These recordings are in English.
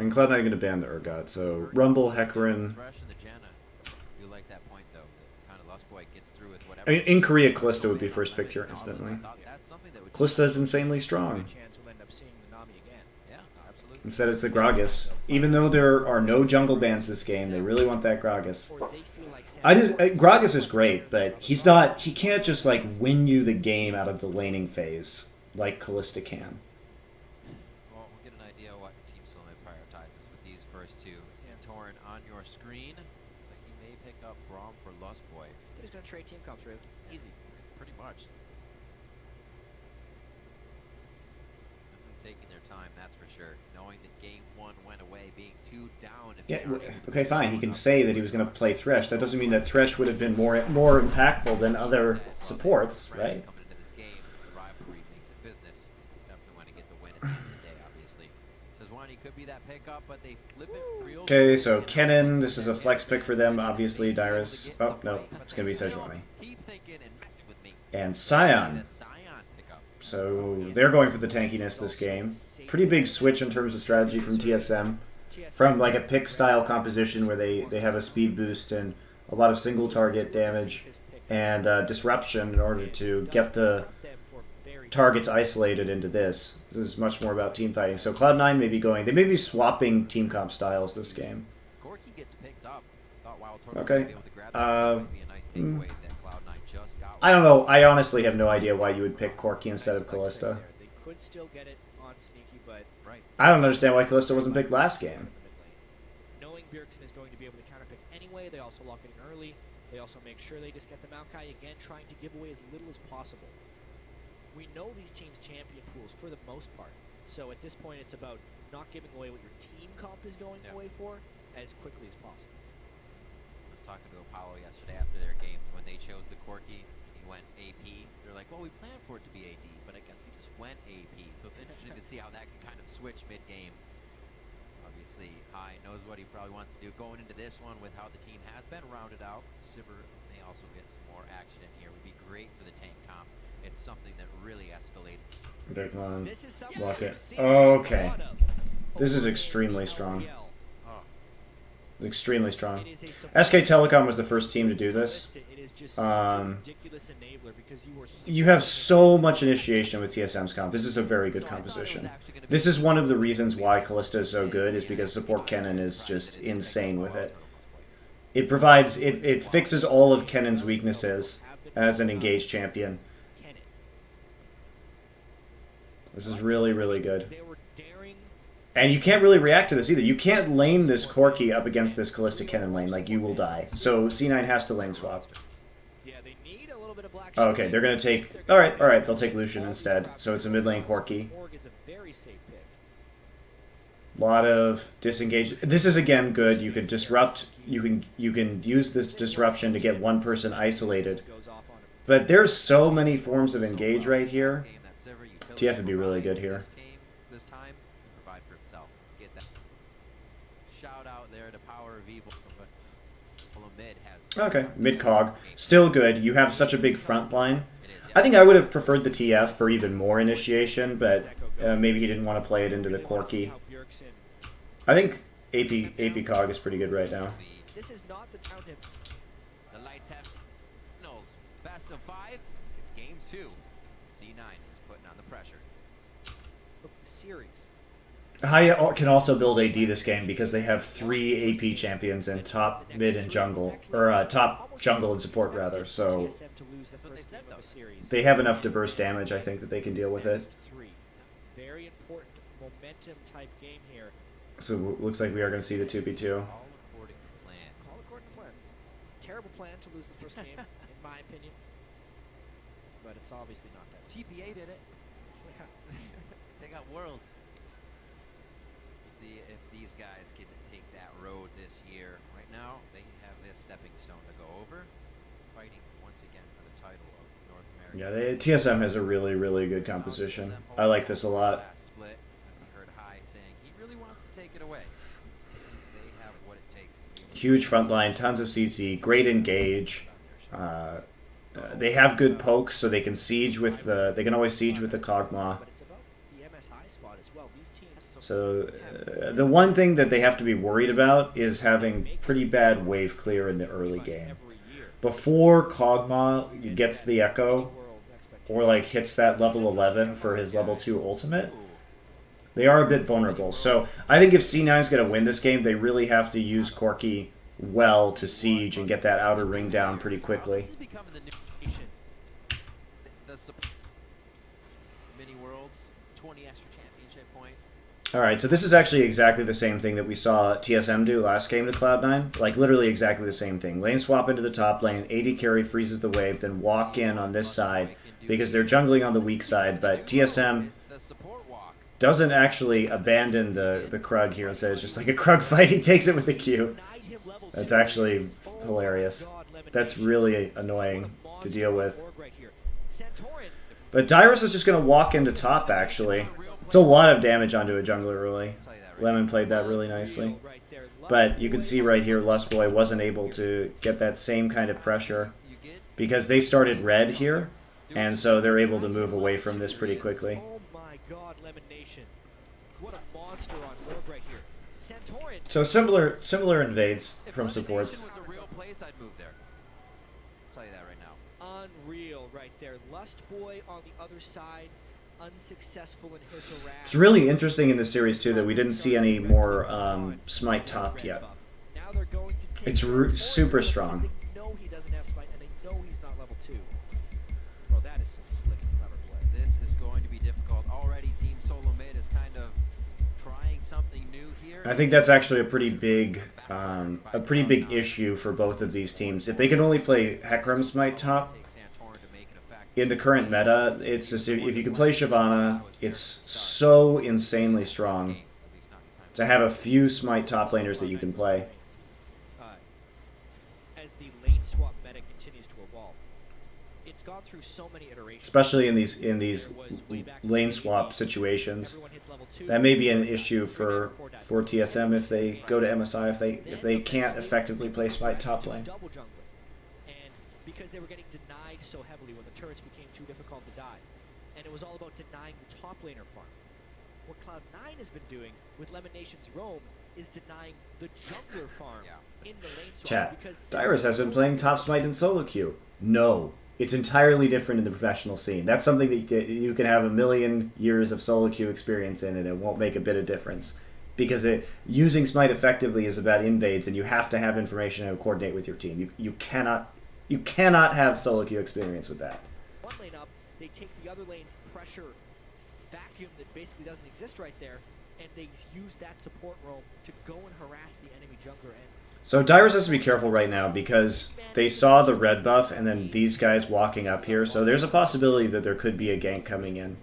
And Cloud9 going to ban the Urgot. So Rumble, Hecarim. I mean, in Korea, Kalista would be first picked here instantly. Kalista is insanely strong. Instead, it's the Gragas. Even though there are no jungle bans this game, they really want that Gragas. Gragas is great, but he's not. He can't just like win you the game out of the laning phase like Kalista can. Well, we'll get an idea what Team Solomon prioritizes with these first two. Santorin on your screen. Looks like he may pick up Braum for Lust Boy. They're just gonna trade team comps, through. Easy. Pretty much. Taking their time, that's for sure. Knowing that game one went away, being 2 down. Yeah, okay, fine. He can say that he was going to play Thresh. That doesn't mean that Thresh would have been more impactful than other supports, right? Coming into this game, the rivalry makes it business. Definitely want to get the win at the end of the day, obviously. Sejuani could be that pickup, but they flip it real. Okay, so Kennen, this is a flex pick for them, obviously. Dyrus. Oh, no, it's going to be Sejuani. And Sion. So they're going for the tankiness this game. Pretty big switch in terms of strategy from TSM. From like a pick style composition where they have a speed boost and a lot of single target damage and disruption in order to get the targets isolated into this. This is much more about team fighting. So Cloud9 may be going, they may be swapping team comp styles this game. Okay. I don't know. I honestly have no idea why you would pick Corki instead of Kalista. I don't understand why Kalista wasn't picked last game. Knowing Bjergsen is going to be able to counterpick anyway, they also lock it in early. They also make sure they just get the Maokai again, trying to give away as little as possible. We know these teams' champion pools for the most part. So at this point, it's about not giving away what your team comp is going away for as quickly as possible. I was talking to Apollo yesterday after their games when they chose the Corki. Went AP. They're like, well, we planned for it to be AD, but I guess he just went AP. So it's interesting to see how that can kind of switch mid-game. Obviously, High knows what he probably wants to do going into this one with how the team has been rounded out. Sivir may also get some more action in here. Would be great for the tank comp. It's something that really escalated. Okay, come on. Block it. Okay. This is extremely strong. Extremely strong. SK Telecom was the first team to do this. You have so much initiation with TSM's comp. This is a very good composition. This is one of the reasons why Kalista is so good, is because support Kennen is just insane with it. It provides, it fixes all of Kennen's weaknesses as an engaged champion. This is really, really good. And you can't really react to this either. You can't lane this Corki up against this Kalista Kennen lane, like you will die. So C9 has to lane swap. Oh, okay, they're going to take... Alright, they'll take Lucian instead. So it's a mid lane Corki. A lot of disengage. This is again good. You could disrupt. You can use this disruption to get one person isolated. But there's so many forms of engage right here. TF would be really good here. Okay, mid-cog. Still good. You have such a big front line. I think I would have preferred the TF for even more initiation, but maybe he didn't want to play it into the Corki. I think AP cog is pretty good right now. This is not the town him. The lights have signals. Best of 5. It's game 2. C9 is putting on the pressure. Look, the series. Haya can also build AD this game because they have 3 AP champions in top, mid, and jungle. Or top, jungle, and support, rather. So they have enough diverse damage, I think, that they can deal with it. Very important momentum type game here. So it looks like we are going to see the 2v2. All according to plan. All according to plan. It's a terrible plan to lose the first game, in my opinion. But it's obviously not that. CPA did it. Yeah. They got worlds. See if these guys can take that road this year. Right now, they have this stepping stone to go over, fighting once again for the title of North America. Yeah, TSM has a really, really good composition. I like this a lot. Split, as you heard High saying, he really wants to take it away. They have what it takes to be huge front line, tons of CC, great engage. They have good poke, so they can siege with the. They can always siege with the Kog'Maw. So the one thing that they have to be worried about is having pretty bad wave clear in the early game. Before Kog'Maw gets the Echo, or like hits that level 11 for his level 2 ultimate, they are a bit vulnerable. So I think if C9 is going to win this game, they really have to use Corki well to siege and get that outer ring down pretty quickly. Alright, so this is actually exactly the same thing that we saw TSM do last game to Cloud9. Like, literally exactly the same thing. Lane swap into the top lane, AD carry freezes the wave, then walk in on this side because they're jungling on the weak side, but TSM doesn't actually abandon the Krug here. Instead, it's just like a Krug fight. He takes it with the Q. That's actually hilarious. That's really annoying to deal with. But Dyrus is just going to walk into top, actually. It's a lot of damage onto a jungler early. Lemon played that really nicely. But you can see right here, Lustboy wasn't able to get that same kind of pressure because they started red here, and so they're able to move away from this pretty quickly. So similar invades from supports. Unreal right there. Lustboy on the other side. Unsuccessful in his harass. It's really interesting in this series too that we didn't see any more smite top yet. It's super strong. They know he doesn't have smite, and they know he's not level 2. Well, that is some slick and clever play. This is going to be difficult already. Team Solo Mid is kind of trying something new here. I think that's actually a pretty big issue for both of these teams. If they can only play Hecarim smite top. In the current meta, it's just, if you can play Shyvana, it's so insanely strong to have a few smite top laners that you can play. As the lane swap meta continues to evolve, it's gone through so many iterations. Especially in these lane swap situations, that may be an issue for TSM if they go to MSI if they can't effectively play smite top lane. Because they were getting denied so heavily when the turrets became too difficult to die. And it was all about denying the top laner farm. What Cloud9 has been doing with Lemon Nation's Roam is denying the jungler farm in the lane swap. Chat, Dyrus has been playing top smite in solo queue. No, it's entirely different in the professional scene. That's something that you can have a million years of solo queue experience in and it won't make a bit of difference. Because using smite effectively is about invades and you have to have information and coordinate with your team. You cannot have solo queue experience with that. One lane up, they take the other lane's pressure vacuum that basically doesn't exist right there, and they use that support roam to go and harass the enemy jungler. So Dyrus has to be careful right now because they saw the red buff and then these guys walking up here, so there's a possibility that there could be a gank coming in.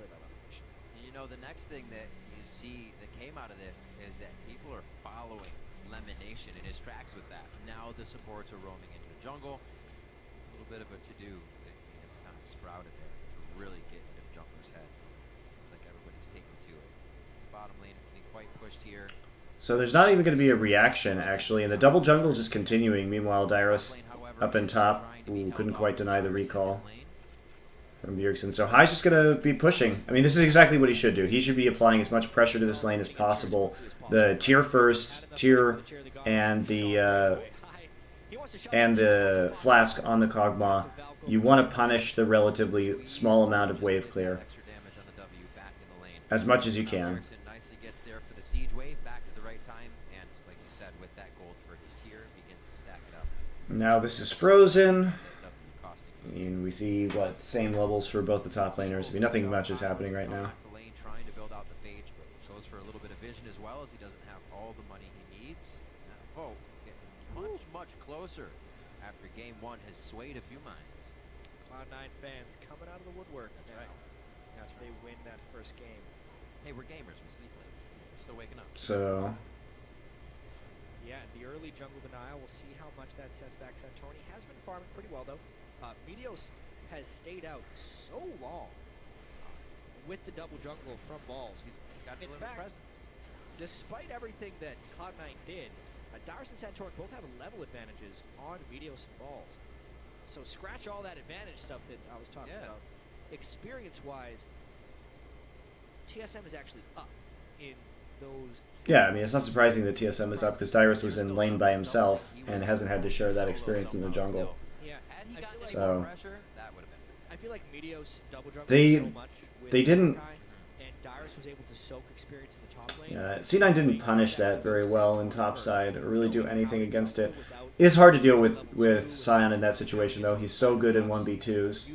You know, the next thing that you see that came out of this is that people are following Lemon Nation in his tracks with that. Now the supports are roaming into the jungle. Bit of a to-do that he has kind of sprouted there to really get into the jungler's head. Looks like everybody's taking to it. Bottom lane is getting quite pushed here. So there's not even going to be a reaction, actually, and the double jungle just continuing. Meanwhile, Dyrus up in top. Ooh, couldn't quite deny the recall from Bjergsen. So Hai's just going to be pushing. I mean, this is exactly what he should do. He should be applying as much pressure to this lane as possible. The tier first, tier, and the flask on the Kog'Maw, you want to punish the relatively small amount of wave clear as much as you can. Now this is frozen, and we see what same levels for both the top laners. I mean, nothing much is happening right now. Much closer after game 1 has swayed a few minds. Cloud9 fans coming out of the woodwork after they win that first game. Hey, we're gamers. We sleep late. We're still waking up. So yeah, the early jungle denial. We'll see how much that sets back Santorini. Has been farming pretty well though. Meteos has stayed out so long with the double jungle from balls. He's got a little presence. Despite everything that Cloud9 did, Dyrus and Santorin both have level advantages on Meteos and balls. So scratch all that advantage stuff that I was talking about. Experience-wise, TSM is actually up in those. Yeah, I mean, it's not surprising that TSM is up because Dyrus was in lane by himself and hasn't had to share that experience in the jungle. Yeah, Had he I gotten feel like, any more So pressure, that would have been. I feel like Meteos double jump they so much with they didn't. Maokai, and Dyrus was able to soak experience in the top lane. C9 didn't punish that very well in topside or really do anything against it. It's hard to deal with Sion in that situation though. He's so good in 1v2s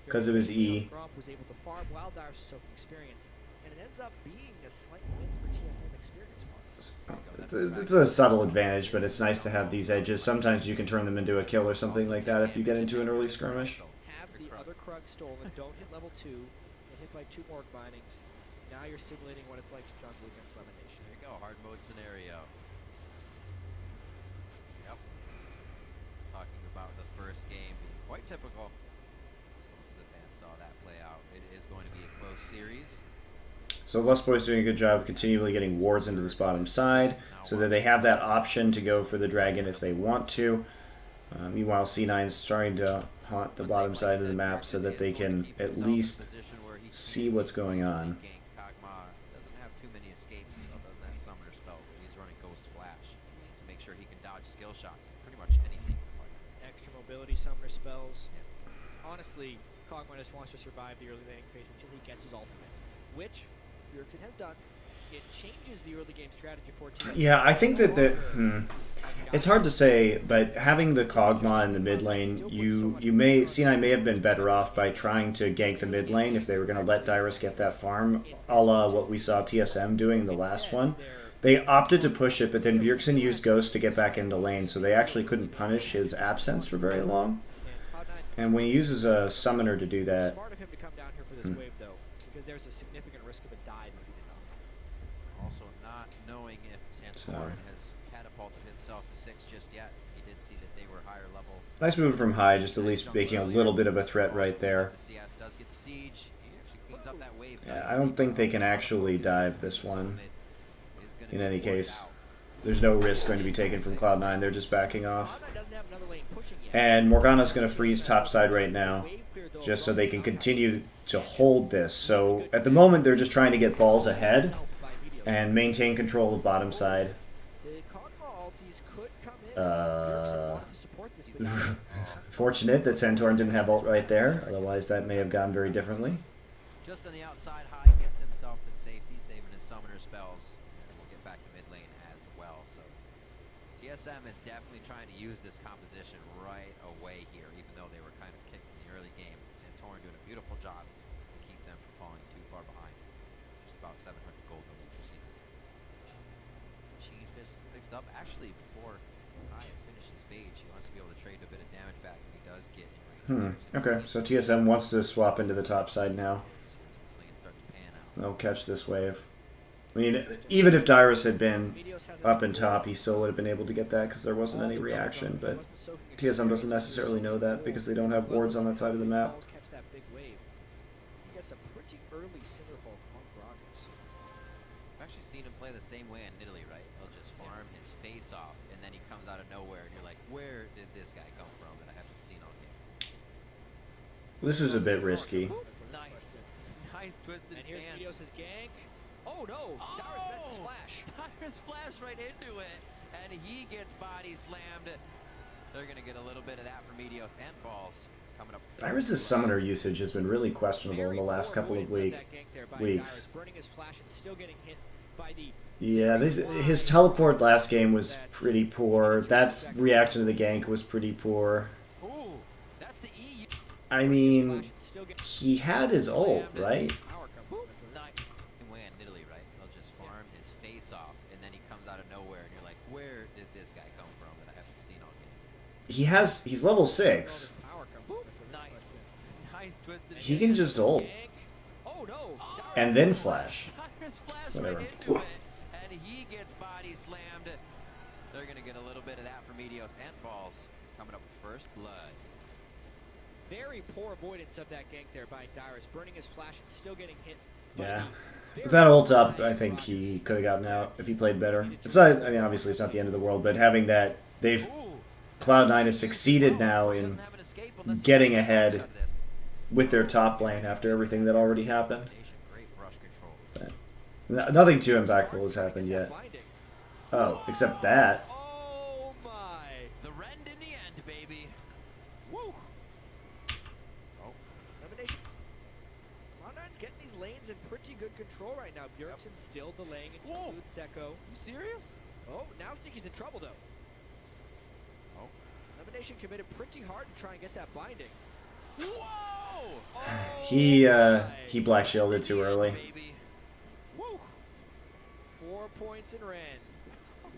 because of his E. Was able to farm while Dyrus was soaking experience, and it ends up being a slight win for TSM experience wise. It's a subtle advantage, but it's nice to have these edges. Sometimes you can turn them into a kill or something like that if you get into an early skirmish. Have the other Krug stolen, don't hit level 2, get hit by 2 more bindings. Now you're simulating what it's like to jungle against Lemonation. There you go, hard mode scenario. Yep. Talking about the first game being quite typical. Most of the fans saw that play out. It is going to be a close series. So Lust Boy's doing a good job of continually getting wards into this bottom side so that they have that option to go for the dragon if they want to. Meanwhile, C9's trying to haunt the bottom side of the map so that they can at least see what's going on. Doesn't have too many escapes other than that summoner spell. He's running Ghost Flash to make sure he can dodge skill shots and pretty much anything. Extra mobility summoner spells. Honestly, Kog'Maw just wants to survive the early laning phase until he gets his ultimate, which Bjergsen has done. It changes the early game strategy for TSM. Yeah, I think that it's hard to say, but having the Kog'Maw in the mid lane, C9 may have been better off by trying to gank the mid lane if they were going to let Dyrus get that farm, a la what we saw TSM doing in the last one. They opted to push it, but then Bjergsen used Ghost to get back into lane, so they actually couldn't punish his absence for very long. And when he uses a summoner to do that, Smart of him to come down here for this wave, though, because there's a significant risk of a dive if he did not. Also, not knowing if Santorin has catapulted himself to 6 just yet. He did see that they were higher level. nice move from High, just at least making a little bit of a threat right there. The CS does get the siege. He actually cleans up that wave. Yeah, I don't think they can actually dive this one. In any case, there's no risk going to be taken from Cloud9. They're just backing off. And Morgana's going to freeze topside right now, just so they can continue to hold this. So at the moment, they're just trying to get balls ahead and maintain control of bottom side. Fortunate that Santorin didn't have ult right there, otherwise that may have gone very differently. Just on the outside, High gets himself to safety, saving his summoner spells. And we'll get back to mid lane as well. So TSM is definitely trying to use this composition right away here, even though they were kind of kicked in the early game. Santorin doing a beautiful job to keep them from falling too far behind. Just about 700 gold no lead for Cena. Sheen fixed up. Actually, before High has finished his phase, he wants to be able to trade a bit of damage back if he does get in range. Okay, so TSM wants to swap into the top side now. They'll catch this wave. I mean, even if Dyrus had been up and top, he still would have been able to get that because there wasn't any reaction, but TSM doesn't necessarily know that because they don't have wards on that side of the map. I've actually seen him play the same way in Italy, right? He'll just farm his face off, and then he comes out of nowhere, and you're like, where did this guy come from that I haven't seen all game? This is a bit risky. Nice. Nice twisted And here's hands. Meteos' gank. Oh no! Dyrus missed his flash. Dyrus flash right into it, and he gets body slammed. They're going to get a little bit of that from Meteos and balls coming up. Dyrus' summoner usage has been really questionable in the last couple of weeks. Yeah, his teleport last game was pretty poor. That reaction to the gank was pretty poor. I mean, he had his ult, right? He's level 6. He can just ult. And then flash. Whatever. And he gets body slammed. They're going to get a little bit of that from Meteos and balls coming up with first blood. Very poor avoidance of that gank there by Dyrus, burning his flash and still getting hit. Yeah. With that ult up, I think he could have gotten out if he played better. It's not, I mean, obviously it's not the end of the world, but having that, Cloud9 has succeeded now in getting ahead with their top lane after everything that already happened. But Nothing too impactful has happened yet. Oh, except that. Oh my! The rend in the end, baby. Woo! Oh, Elimination. Cloud9's getting these lanes in pretty good control right now. Bjergsen still delaying into Whoa. Seko. you serious? Oh, now Sneaky's in trouble though. Oh. Elimination committed pretty hard to try and get that binding. Whoa! He black shielded too early. Baby. Woo! 4 points in Ren.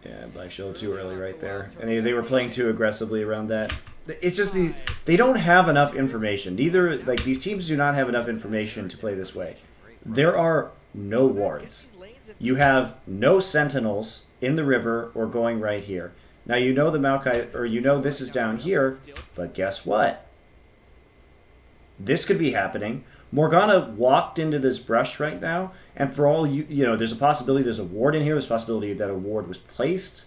Yeah, black shielded too early right there. And they were playing too aggressively around that. It's just they don't have enough information. Neither, like, these teams do not have enough information to play this way. There are no wards. You have no sentinels in the river or going right here. Now you know the Maokai, or you know this is down here, but guess what? This could be happening. Morgana walked into this brush right now, and for all you know, there's a possibility there's a ward in here. There's a possibility that a ward was placed.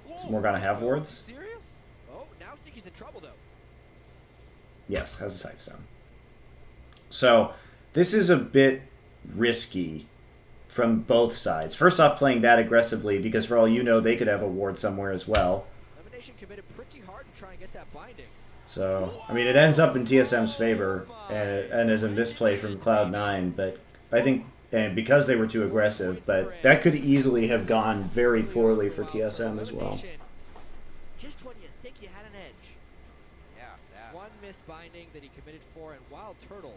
Does Morgana have wards? Serious? Oh, now Sneaky's in trouble though. Yes, has a sightstone. So this is a bit risky from both sides. First off, playing that aggressively because for all you know, they could have a ward somewhere as well. Elimination committed pretty hard to try and get that binding. So, I mean, it ends up in TSM's favor and is a misplay from Cloud9, but I think, and because they were too aggressive, but that could easily have gone very poorly for TSM as well. Just when you think you had an edge. Yeah. One missed binding that he committed for, and Wild Turtle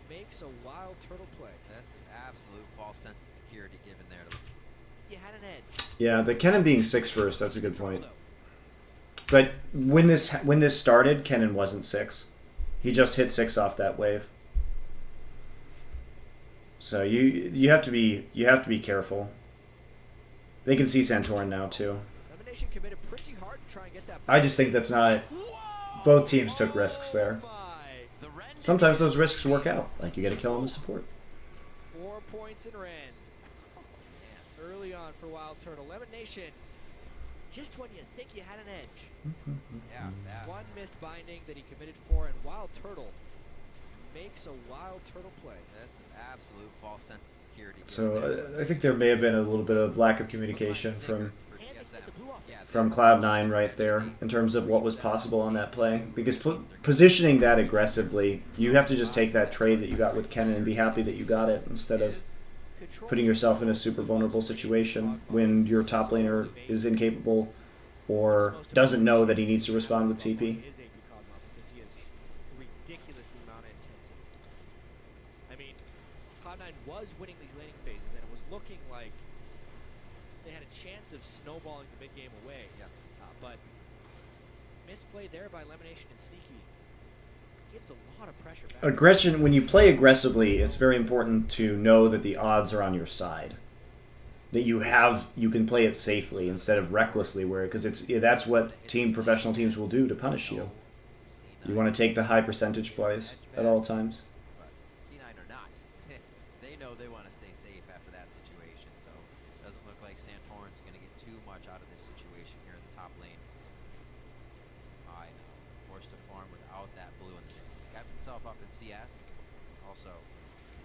makes a Wild Turtle play. That's an absolute false sense of security given there. You had an edge. Yeah, the Kennen being 6 first, that's a good point. But when this started, Kennen wasn't 6. He just hit 6 off that wave. So you have to be careful. They can see Santorin now too. Elimination committed pretty hard to try and get that I just think that's not. Both teams took risks there. Sometimes those risks work out. Like you get a kill on the support. 4 points in Ren. Early on for Wild Turtle. Elimination. Just when you think you had an edge. Yeah. One missed binding that he committed for, and Wild Turtle makes a Wild Turtle play. That's an absolute false sense of security. So I think there may have been a little bit of lack of communication from Cloud9 right there in terms of what was possible on that play. Because positioning that aggressively, you have to just take that trade that you got with Kennen and be happy that you got it instead of putting yourself in a super vulnerable situation when your top laner is incapable or doesn't know that he needs to respond with TP. I mean, Cloud9 was winning these laning phases, and it was looking like they had a chance of snowballing the mid-game away. Yeah. But misplay there by Elimination and Sneaky gives a lot of pressure back. Aggression, when you play aggressively, it's very important to know that the odds are on your side. That you can play it safely instead of recklessly, because that's what professional teams will do to punish you. You want to take the high percentage plays at all times. But C9 or not, they know they want to stay safe after that situation. So it doesn't look like Santorin's going to get too much out of this situation here in the top lane. I know, forced to farm without that blue in the day. He's kept himself up in CS. Also,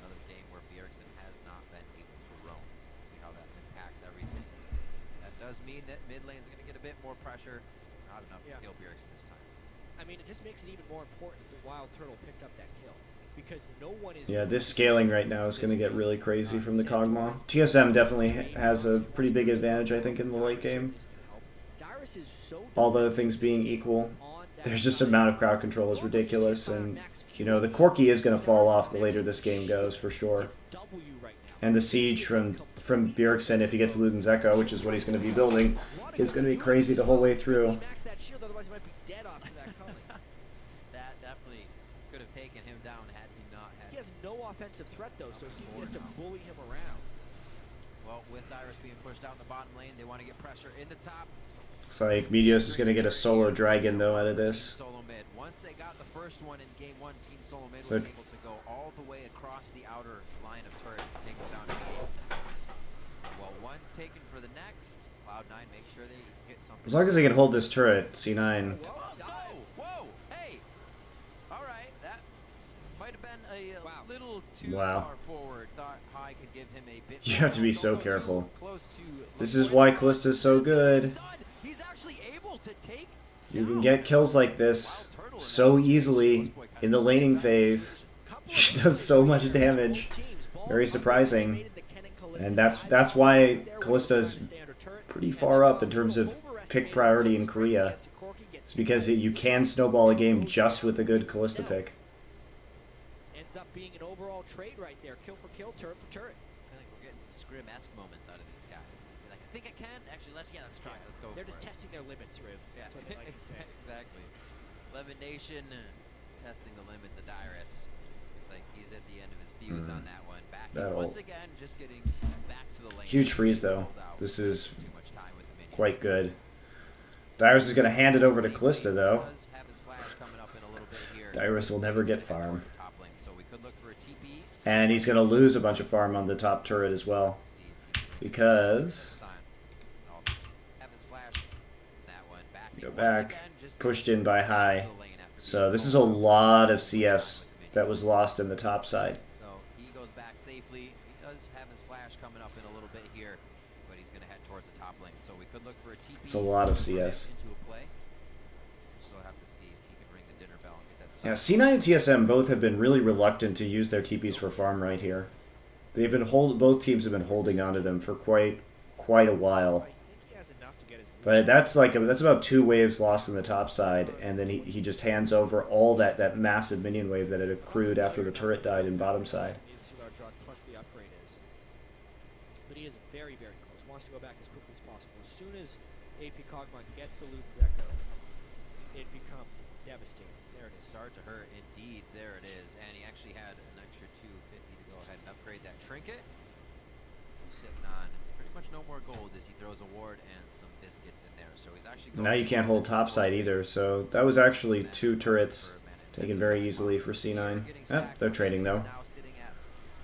another game where Bjergsen has not been able to roam. See how that impacts everything. That does mean that mid lane's going to get a bit more pressure. Not enough to kill Bjergsen this time. I mean, it just makes it even more important that Wild Turtle picked up that kill. Because no one is... Yeah, this scaling right now is going to get really crazy from the Kog'Maw. TSM definitely has a pretty big advantage, I think, in the late game. All the things being equal. There's just amount of crowd control is ridiculous, and you know the Corki is going to fall off the later this game goes for sure. And the siege from Bjergsen, if he gets Luden's Echo, which is what he's going to be building, is going to be crazy the whole way through. That definitely could have taken him down had he not had. He has no offensive threat though, so he has to bully him around. Well, with Dyrus being pushed out in the bottom lane, they want to get pressure in the top. Looks like Meteos is going to get a solo dragon though out of this. Solo mid. Once they got the first one in game 1, Team Solo Mid was able to go all the way across the outer line of turret to take them down to the game. Well, one's taken for the next. Cloud9 make sure they get something. As long as they can hold this turret, C9. Whoa, hey! All right, that might have been a little little too Wow. far forward. Thought High could give him a bit You have to be more. so Although careful. close to This is why Callista's so good. He's actually able to take You can down get kills like this so easily in the laning phase. She does so much damage. Very surprising. And that's why Callista's pretty far up in terms of pick priority in Korea. It's because you can snowball a game just with a good Callista pick. Ends up being an overall trade right there. Kill for kill, turret for turret. I think we're getting some Scrim-esque moments out of these guys. Like, I think I can. Actually, let's try it. Let's go. They're for just it. testing their limits, Riv. Yeah, That's what they like to say. exactly. Lemon Nation testing the limits of Dyrus. Looks like he's at the end of his fuse on that one. Back once again, just getting back to the lane. Huge freeze though. This is Too much time with the minions. quite good. Dyrus is going to hand it over to Callista though. Does have his flash coming up in a little bit here. Dyrus will never get farm. Top lane, so we could look for a TP. And he's going to lose a bunch of farm on the top turret as well. See if he can bring Because have his flash. That one back. go Once back, again, just pushed in by High. to the lane after So being this is a pulled out. lot of CS that was lost in the top side. So he goes back safely. He does have his flash coming up in a little bit here, but he's going to head towards the top lane. So we could look for a TP. It's a lot of for him CS. Into a play. Still have to see if he can ring the dinner bell and get that. Yeah, side. C9 and TSM both have been really reluctant to use their TPs for farm right here. They've been both teams have been holding onto them for quite a while. I think he has enough to get his But that's about 2 waves lost in the top side, and then he just hands over all that massive minion wave that had accrued after the turret died in bottom side. Need to see what our drug plus the upgrade is. But he is very, very close. Wants to go back as quickly as possible. As soon as AP Cogmon gets the Luden's Echo, it becomes devastating. There it is. Start to hurt indeed. There it is. And he actually had an extra 250 to go ahead and upgrade that trinket. Sitting on pretty much no more gold as he throws a ward and some biscuits in there. So he's actually going Now you can't hold top side either, so that was actually 2 turrets taken very easily for C9. They're trading though.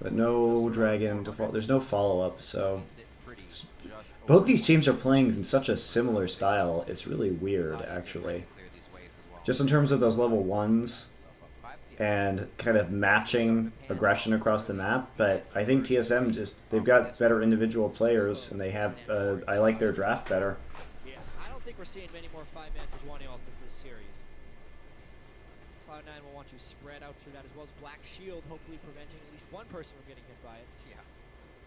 But no dragon to follow. There's no follow-up, so both these teams are playing in such a similar style. It's really weird, actually. Just in terms of those level 1s and kind of matching aggression across the map, but I think TSM they've got better individual players, and they have, I like their draft better. Yeah, I don't think we're seeing many more 5-man Sejuani ultimates this series. Cloud9 will want to spread out through that, as well as Black Shield, hopefully preventing at least one person from getting hit by it. Yeah.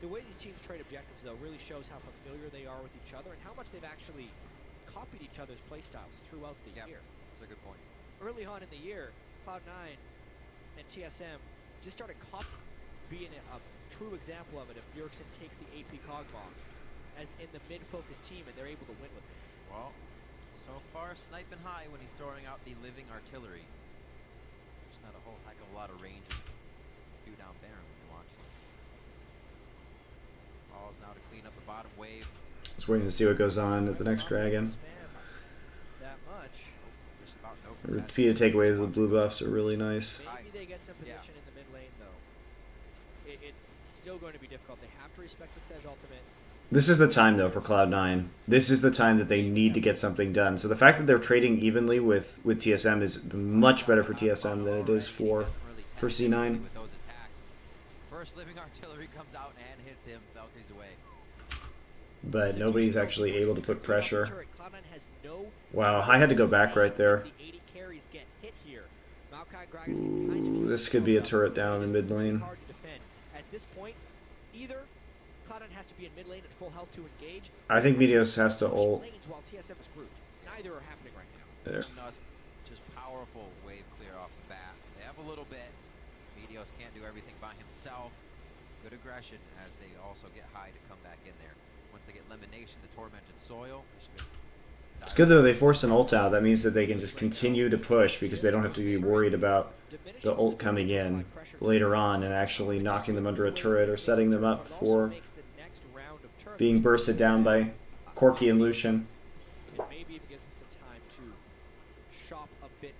The way these teams trade objectives, though, really shows how familiar they are with each other and how much they've actually copied each other's playstyles throughout the year. That's a good point. Early on in the year, Cloud9 and TSM just started being a true example of it. If Bjergsen takes the AP Cogmon as in the mid-focus team, and they're able to win with it. Well, so far sniping high when he's throwing out the living artillery. There's not a whole heck of a lot of range to do down there when you want to. Falls now to clean up the bottom wave. Just waiting to see what goes on at the next dragon. That much. Just about no Repeated takeaways of the blue buffs are really nice. Maybe they get some position in the mid lane, though. It's still going to be difficult. They have to respect the Sej ultimate. This is the time, though, for Cloud9. This is the time that they need to get something done. So the fact that they're trading evenly with TSM is much better for TSM than it is for C9. With those attacks. First living artillery comes out and hits him. Valkyrie's away. But nobody's actually able to put pressure. Wow, I had to go back right there. Ooh, this could be a turret down in mid lane. At this point, either Cloud9 has to be in mid lane at full health to engage. I think Meteos has to ult. While TSM is grouped. Neither are happening right now. There. Just powerful wave clear off the bat. They have a little bit. Meteos can't do everything by himself. Good aggression as they also get high to come back in there. Once they get Lemonation, the Tormented Soil. It's good though they forced an ult out. That means that they can just continue to push because they don't have to be worried about the ult coming in later on and actually knocking them under a turret or setting them up for being bursted down by Corki and Lucian. It maybe even gives them some time to shop a bit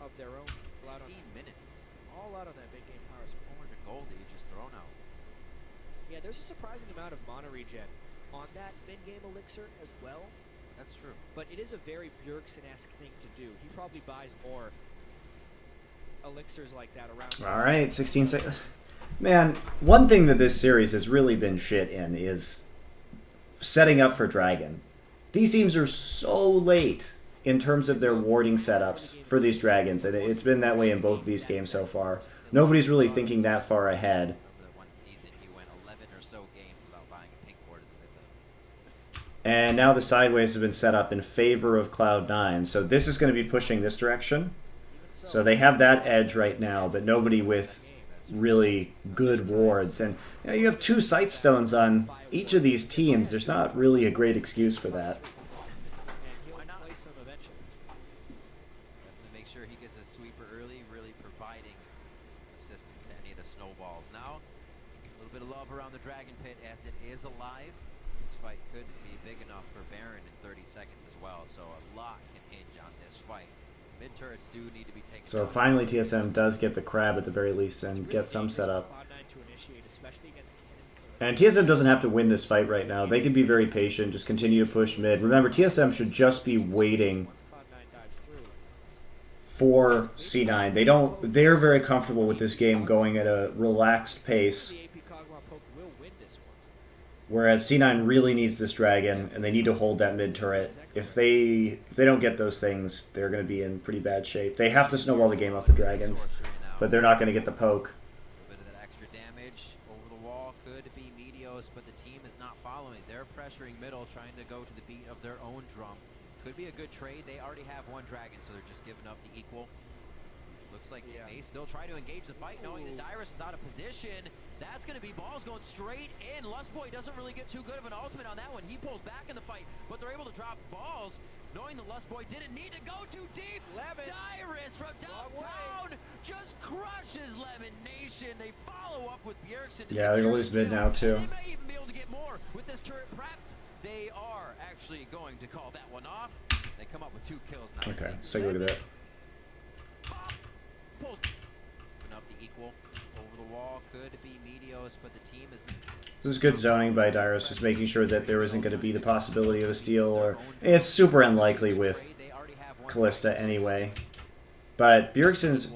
of their own. 15 minutes. All out on that big game power. 400 gold that you just thrown out. Yeah, there's a surprising amount of mana regen on that mid-game elixir as well. That's true. But it is a very Bjergsen-esque thing to do. He probably buys more elixirs like that around. All right, 16 seconds. Man, one thing that this series has really been shit in is setting up for Dragon. These teams are so late in terms of their warding setups for these Dragons, and it's been that way in both of these games so far. Nobody's really thinking that far ahead. And now the sideways have been set up in favor of Cloud9, so this is going to be pushing this direction. So they have that edge right now, but nobody with really good wards. And you have 2 sight stones on each of these teams. There's not really a great excuse for that. Make sure he gets a sweeper early, really providing assistance to any of the snowballs. Now, a little bit of love around the Dragon Pit as it is alive. This fight could be big enough for Baron in 30 seconds as well, so a lot can hinge on this fight. Mid turrets do need to be taken. So finally TSM does get the crab at the very least and get some setup. And TSM doesn't have to win this fight right now. They can be very patient, just continue to push mid. Remember, TSM should just be waiting for C9. They're very comfortable with this game going at a relaxed pace. Whereas C9 really needs this dragon, and they need to hold that mid turret. If they don't get those things, they're going to be in pretty bad shape. They have to snowball the game off the dragons, but they're not going to get the poke. A bit of that extra damage over the wall could be Meteos, but the team is not following. They're pressuring middle, trying to go to the beat of their own drum. Could be a good trade. They already have 1 dragon, so they're just giving up the equal. Looks like they may still try to engage the fight, knowing that Dyrus is out of position. That's going to be balls going straight in. Lustboy doesn't really get too good of an ultimate on that one. He pulls back in the fight, but they're able to drop balls, knowing that Lustboy didn't need to go too deep. Dyrus from downtown just crushes Lemon Nation. They follow up with Bjergsen. Yeah, they're going to lose mid now, too. They may even be able to get more with this turret prepped. They are actually going to call that one off. They come up with 2 kills now. Okay, let's take a look at that. Pulls up the equal over the wall. Could be Meteos, but the team is. This is good zoning by Dyrus, just making sure that there isn't going to be the possibility of a steal, or it's super unlikely with Kalista anyway. But Bjergsen's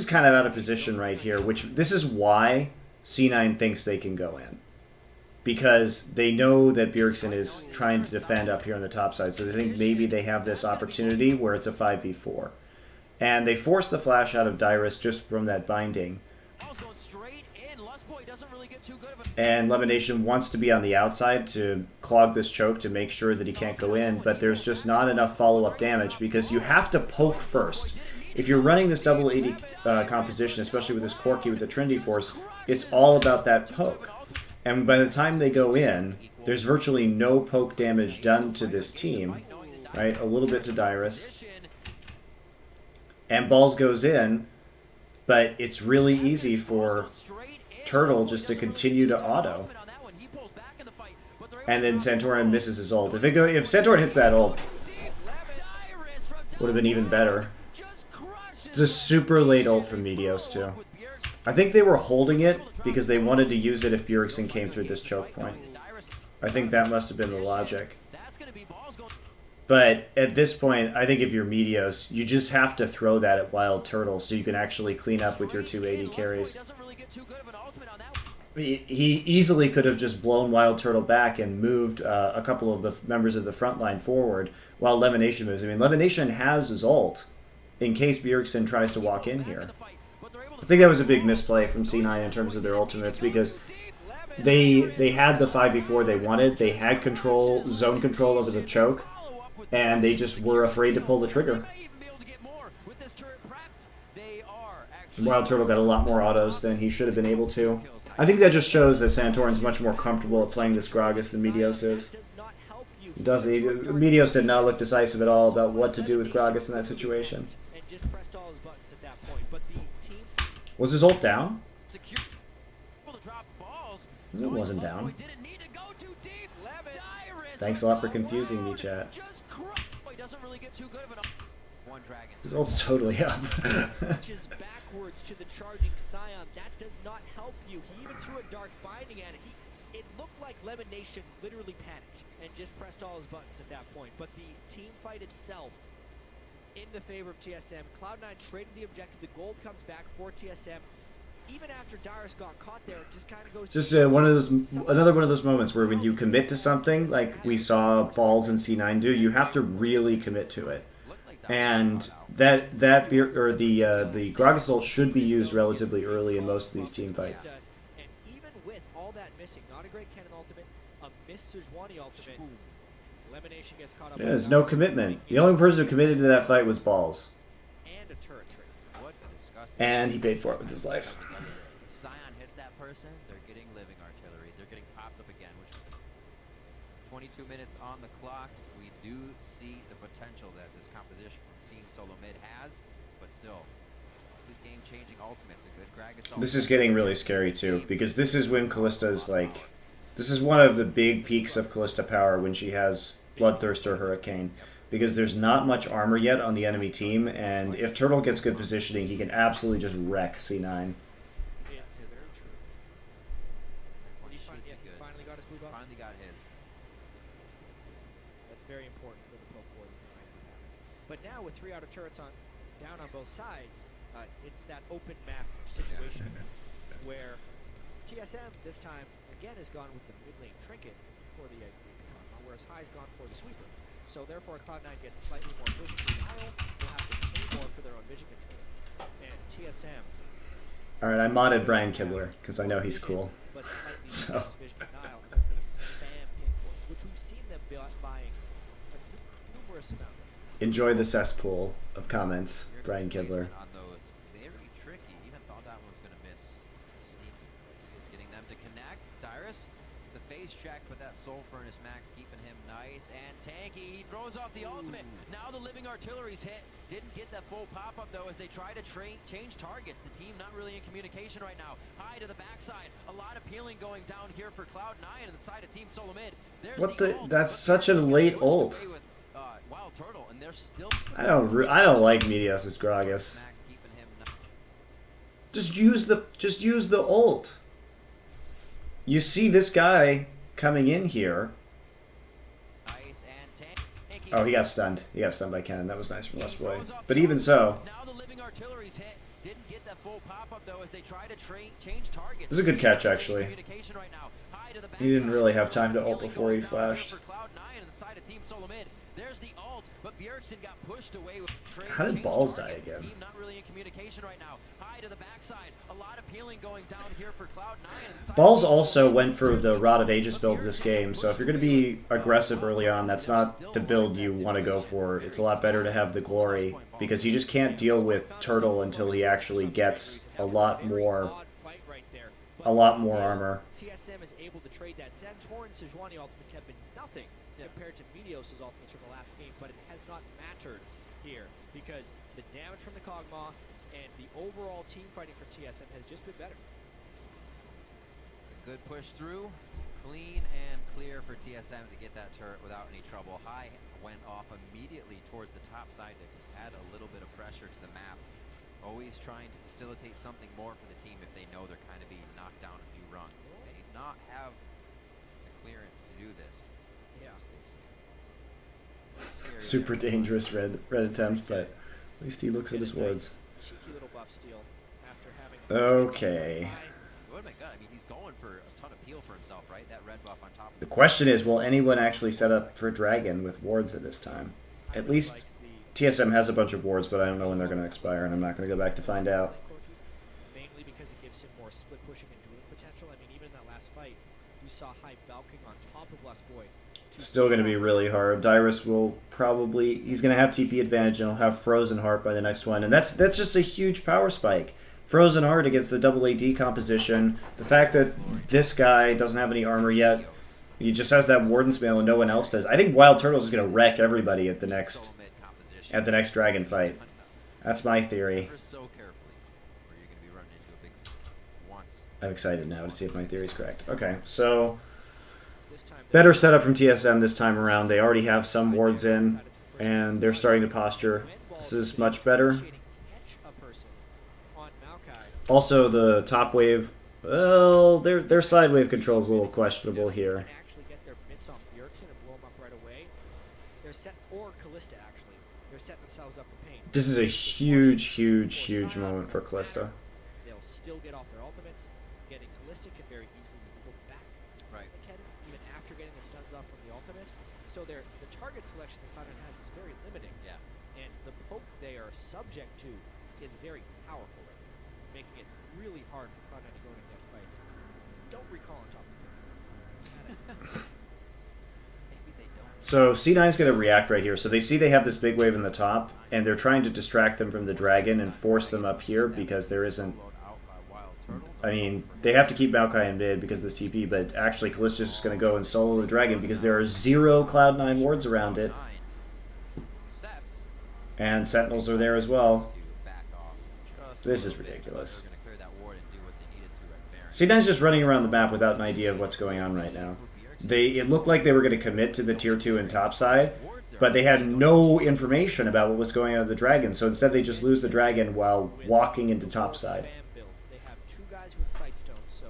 kind of out of position right here, which this is why C9 thinks they can go in. Because they know that Bjergsen is trying to defend up here on the top side, so they think maybe they have this opportunity where it's a 5v4. And they force the flash out of Dyrus just from that binding. And Lemonation wants to be on the outside to clog this choke to make sure that he can't go in, but there's just not enough follow-up damage because you have to poke first. If you're running this double AD composition, especially with this Corki with the Trinity Force, it's all about that poke. And by the time they go in, there's virtually no poke damage done to this team, right? A little bit to Dyrus. And balls goes in, but it's really easy for Turtle just to continue to auto. And then Santorin misses his ult. If Santorin hits that ult, would have been even better. It's a super late ult from Meteos too. I think they were holding it because they wanted to use it if Bjergsen came through this choke point. I think that must have been the logic. But at this point, I think if you're Meteos, you just have to throw that at Wild Turtle so you can actually clean up with your 280 carries. He easily could have just blown Wild Turtle back and moved a couple of the members of the front line forward while Lemonation moves. I mean, Lemonation has his ult in case Bjergsen tries to walk in here. I think that was a big misplay from C9 in terms of their ultimates because they had the 5v4 they wanted. They had zone control over the choke, and they just were afraid to pull the trigger. Wild Turtle got a lot more autos than he should have been able to. I think that just shows that Santorin's much more comfortable at playing this Gragas than Meteos is. Meteos did not look decisive at all about what to do with Gragas in that situation. Was his ult down? It wasn't down. Thanks a lot for confusing me, chat. His ult's totally up. Backwards to the charging Scion. That does not help you. He even threw a dark binding at it. It looked like Lemon Nation literally panicked and just pressed all his buttons at that point. But the team fight itself, in the favor of TSM. Cloud9 traded the objective. The gold comes back for TSM. Even after Dyrus got caught there, it just kind of goes. Just another one of those moments where when you commit to something, like we saw Balls and C9 do, you have to really commit to it. And the Gragas ult should be used relatively early in most of these team fights. And even with all that missing, not a great cannon ultimate, a missed Sejuani ultimate, elimination gets caught up. Yeah, there's no commitment. The only person who committed to that fight was Balls. And a turret trade. What a disgusting. And he paid for it with his life. Sion hits that person, they're getting living artillery. They're getting popped up again, which 22 minutes on the clock. We do see the potential that this composition from Team Solo Mid has, but still, these game-changing ultimates, a good Gragas. This is getting really scary too, because this is when Kallista's like, this is one of the big peaks of Kallista power when she has Bloodthirster Hurricane, because there's not much armor yet on the enemy team, and if Turtle gets good positioning, he can absolutely just wreck C9. Finally got his blue buff. Finally got his. That's very important for the Pro 4 that they might have happened. But now with 3 outer turrets down on both sides, it's that open map situation where TSM this time again has gone with the mid lane trinket for the Karma, whereas High's gone for the sweeper. So therefore Cloud9 gets slightly more vision denial. They'll have to pay more for their own vision control. And TSM. Alright, I modded Brian Kibler, because I know he's cool. But slightly So. less vision denial as they spam pinpoints, which we've seen them buying a numerous amount of. Enjoy the cesspool of comments, Brian Kibler. On those, very tricky. Even thought that one was going to miss. Sneaky. He is getting them to connect. Dyrus, the face check, but that Soul Furnace Max keeping him nice and tanky. He throws off the ultimate. Now the living artillery's hit. Didn't get that full pop-up though as they try to change targets. The team not really in communication right now. High to the backside. A lot of peeling going down here for Cloud9 and the side of Team Solo Mid. There's What the the? ult, That's but such a they're late pushed ult. away with, Wild Turtle, and they're still I don't like Medias' Gragas. Max keeping him Just use the ult. You see this guy coming in here. nice and tanky. Oh, he got stunned. He got stunned by cannon. That was nice from Lust Boy. But even so, Now the living artillery's hit. Didn't get that full pop-up though as they try to change targets. this is a good catch actually. Communication right now. High to the He didn't backside. really have time to ult Peeling before he going down here flashed. for Cloud9 and the side of Team Solo Mid. There's the ult, but Bjergsen got pushed away with How did change Balls die targets. The again? team not really in communication right now. High to the backside. A lot of peeling going down here for Cloud9 and the side Balls of Team also Solo Mid. went for the Rod of Aegis build this game, so if you're going to be aggressive early on, that's not the build you want to go for. It's a lot better to have the Glory, because you just can't deal with Turtle until he actually gets a lot more armor. TSM is able to trade that. Santorin and Sejuani ultimates have been nothing compared to Meteos' ultimates from the last game, but it has not mattered here because the damage from the Kog'Maw and the overall team fighting for TSM has just been better. A good push through, clean and clear for TSM to get that turret without any trouble. High went off immediately towards the top side to add a little bit of pressure to the map. Always trying to facilitate something more for the team if they know they're kind of being knocked down a few rungs. They do not have the clearance to do this. Yeah. Scary Super there. dangerous red attempt, but at least he looks at his words. Cheeky little buff steal after having. Okay. It would have been good. I mean, he's going for a ton of peel for himself, right? That red buff on top of The question is, will anyone actually set up for Dragon with wards at this time? At least TSM has a bunch of wards, but I don't know when they're going to expire, and I'm not going to go back to find out. Mainly because it gives him more split pushing and dueling potential. I mean, even in that last fight, we saw High Valking on top of Lust Boy. Still going to be really hard. Dyrus will probably... He's going to have TP advantage, and he'll have Frozen Heart by the next one. And that's just a huge power spike. Frozen Heart against the double AD composition. The fact that this guy doesn't have any armor yet. He just has that Warden's Mail and no one else does. I think Wild Turtles is going to wreck everybody at the next Dragon fight. That's my theory. I'm excited now to see if my theory is correct. Okay, so better setup from TSM this time around. They already have some wards in, and they're starting to posture. This is much better. Also, the top wave, well, their side wave control is a little questionable here. Actually get their mitts on Bjergsen and blow him up right away. They're set, or Callista actually. they're setting themselves up for pain. This is a huge moment for Kalista. They'll still get off their ultimates. Getting Kalista can very easily go back again, even after getting the stuns off from the ultimate. So the target selection that Cloud9 has is very limiting. Yeah. And the poke they are subject to is very powerful, making it really hard for Cloud9 to go into net fights. Don't recall on top of it. Maybe they don't. So C9's going to react right here. So they see they have this big wave in the top, and they're trying to distract them from the dragon and force them up here because there isn't... I mean, they have to keep Maokai in mid because of this TP, but actually Kalista's just going to go and solo the dragon because there are 0 Cloud9 wards around it. And Sentinels are there as well. This is ridiculous. C9's just running around the map without an idea of what's going on right now. It looked like they were going to commit to the tier 2 and top side, but they had no information about what was going on with the dragon, so instead they just lose the dragon while walking into top side. They have 2 guys with sight stones, so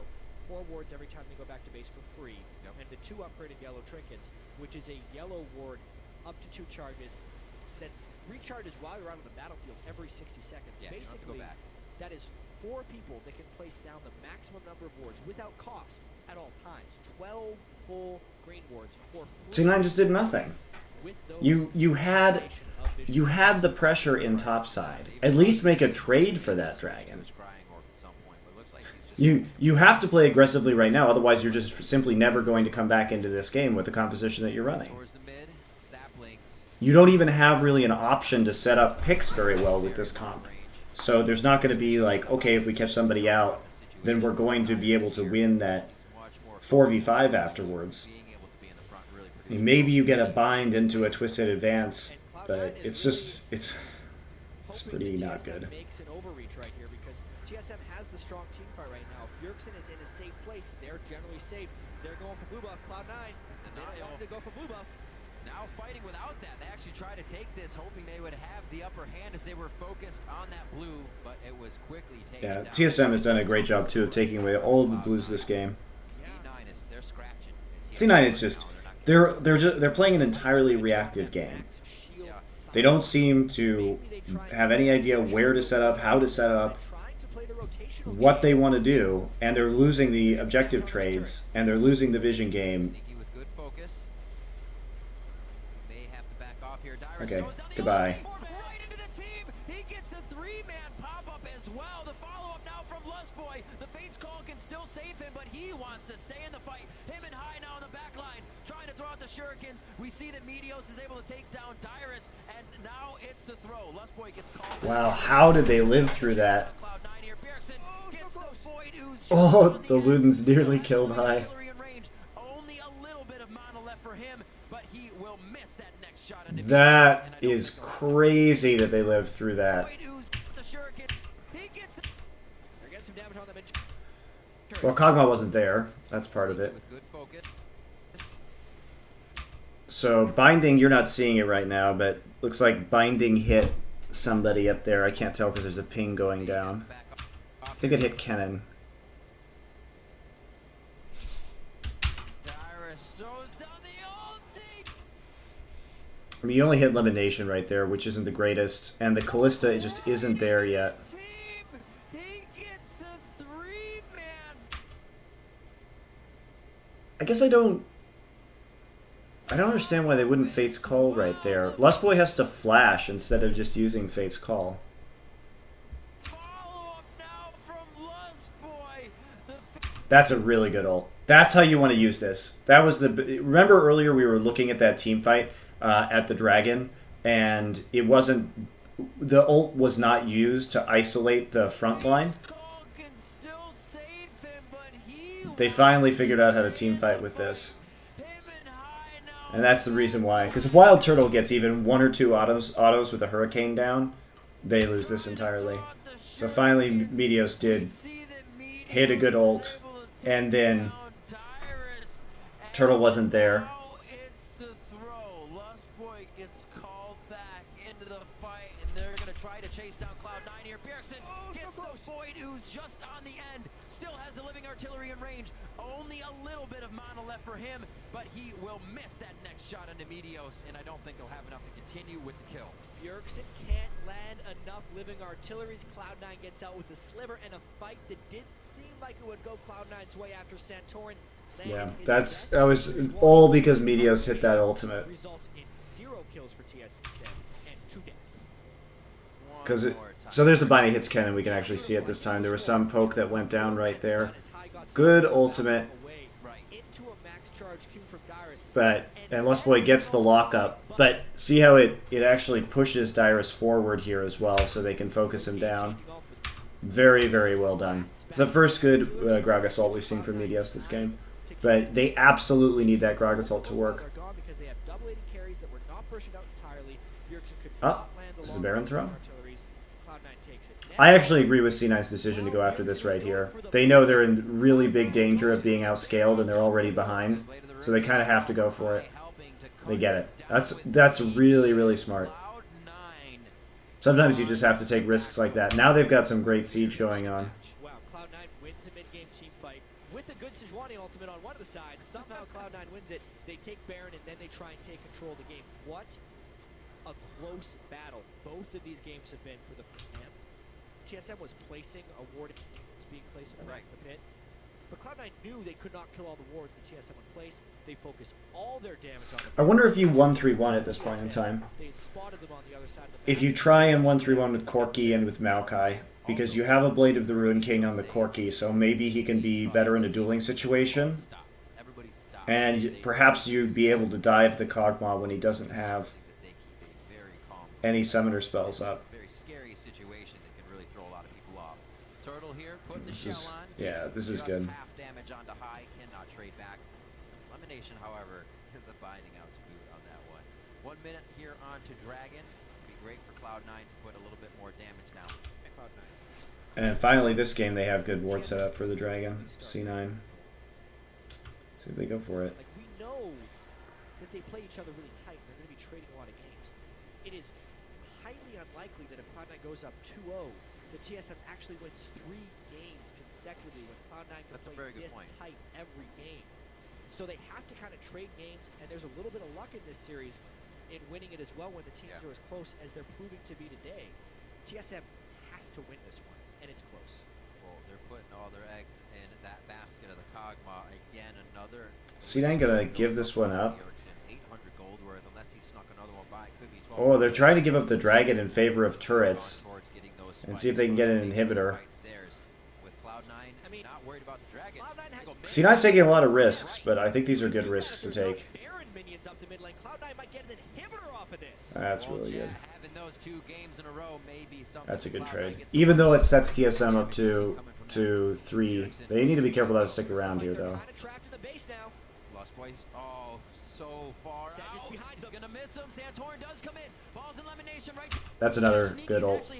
4 wards every time they go back to base for free, and the 2 upgraded yellow trinkets, which is a yellow ward up to 2 charges that recharges while you're out of the battlefield every 60 seconds. Yeah, basically, that is 4 people that can place down the maximum number of wards without cost at all times. 12 full green wards for free. C9 just did nothing. You had the pressure in top side. At least make a trade for that dragon. You have to play aggressively right now, otherwise you're just simply never going to come back into this game with the composition that you're running. You don't even have really an option to set up picks very well with this comp. So there's not going to be like, okay, if we catch somebody out, then we're going to be able to win that 4v5 afterwards. I mean, maybe you get a bind into a twisted advance, but it's just, it's pretty not good. Makes an overreach right here because TSM has the strong team fight right now. Bjergsen is in a safe place. They're generally safe. They're going for blue buff. Cloud9, they don't want to go for blue buff. Now fighting without that. They actually tried to take this, hoping they would have the upper hand as they were focused on that blue, but it was quickly taken down. TSM has done a great job, too, of taking away all of the blues this game. C9 is, they're scratching. C9 is just... They're playing an entirely reactive game. They don't seem to have any idea where to set up, how to set up, what they want to do, and they're losing the objective trades, and they're losing the vision game. Okay, goodbye. Right into the team. He gets the 3-man pop-up as well. The follow-up now from Lustboy. The Fates call can still save him, but he wants to stay in the fight. Him and High now on the back line, trying to throw out the shurikens. We see that Meteos is able to take down Dyrus, and now it's the throw. Lustboy gets called. Wow, how did they live through that? Oh, the Ludens nearly killed High. That is crazy that they lived through that. Well, Kog'Maw wasn't there. That's part of it. So, Binding, you're not seeing it right now, but looks like Binding hit somebody up there. I can't tell because there's a ping going down. I think it hit Kennen. I mean, you only hit Elimination right there, which isn't the greatest, and the Kalista just isn't there yet. I guess I don't understand why they wouldn't Fate's Call right there. Lustboy has to flash instead of just using Fate's Call. That's a really good ult. That's how you want to use this. That was the... Remember earlier we were looking at that team fight at the Dragon, and it wasn't... The ult was not used to isolate the front line. They finally figured out how to team fight with this. And that's the reason why. Because if Wild Turtle gets even 1 or 2 autos with a Hurricane down, they lose this entirely. So finally Meteos did hit a good ult, and then Turtle wasn't there. no, Lustboy gets called back into the fight, and they're going to try to chase down Cloud9 here. Bjergsen gets the Void, who's just on the end, still has the living artillery in range. Only a little bit of mana left for him, but he will miss that next shot into Meteos, and I don't think he'll have enough to continue with the kill. Bjergsen can't land enough living artilleries. Cloud9 gets out with the sliver, and a fight that didn't seem like it would go Cloud9's way after Santorin. Yeah, that was all because Meteos hit that ultimate. Results in 0 kills for TSM and 2 deaths. So there's the binding hits Kennen. We can actually see it this time. There was some poke that went down right there. Good ultimate. And Lustboy gets the lockup. But see how it actually pushes Dyrus forward here as well, so they can focus him down. Very, very well done. It's the first good Grog Assault we've seen from Meteos this game. But they absolutely need that Grog Assault to work. Oh, this is a Baron throw. I actually agree with C9's decision to go after this right here. They know they're in really big danger of being outscaled and they're already behind, so they kind of have to go for it. They get it. That's really, really smart. Sometimes you just have to take risks like that. Now they've got some great siege going on. Wow, Cloud9 wins a mid-game team fight with a good Sejuani ultimate on one of the sides. Somehow Cloud9 wins it. They take Baron and then they try and take control of the game. What a close battle both of these games have been for the TSM was placing a ward being placed in the pit. But Cloud9 knew they could not kill all the wards the TSM would place. They focused all their damage on the I wonder if you 1-3-1 at this point in time. They spotted them on the other side of the map. If you try and 1-3-1 with Corki and with Maokai, because you have a Blade of the Ruin King on the Corki, so maybe he can be better in a dueling situation. And perhaps you'd be able to dive the Kog'Maw when he doesn't have any summoner spells up. This is good. Half damage onto high, cannot trade back. Elimination, however, is a binding out to boot on that one. 1 minute here on to Dragon. It'd be great for Cloud9 to put a little bit more damage down. Cloud9. And finally, this game they have good ward set up for the Dragon. C9. See if they go for it. Like, we know that they play each other really tight. They're going to be trading a lot of games. It is highly unlikely that if Cloud9 goes up 2-0, the TSM actually wins 3 games consecutively when Cloud9 can play this tight every game. So they have to kind of trade games, and there's a little bit of luck in this series in winning it as well when the teams are as close as they're proving to be today. TSM has to win this one, and it's close. Well, they're putting all their eggs in that basket of the Kog'Maw. Again, another... C9 gonna give this one up. 800 gold worth, unless he snuck another one by. Could be 12. Oh, they're trying to give up the Dragon in favor of turrets. And see if they can get an inhibitor. C9's taking a lot of risks, but I think these are good risks to take. That's really good. That's a good trade. Even though it sets TSM up to 3, they need to be careful not to stick around here, though. That's another good ult.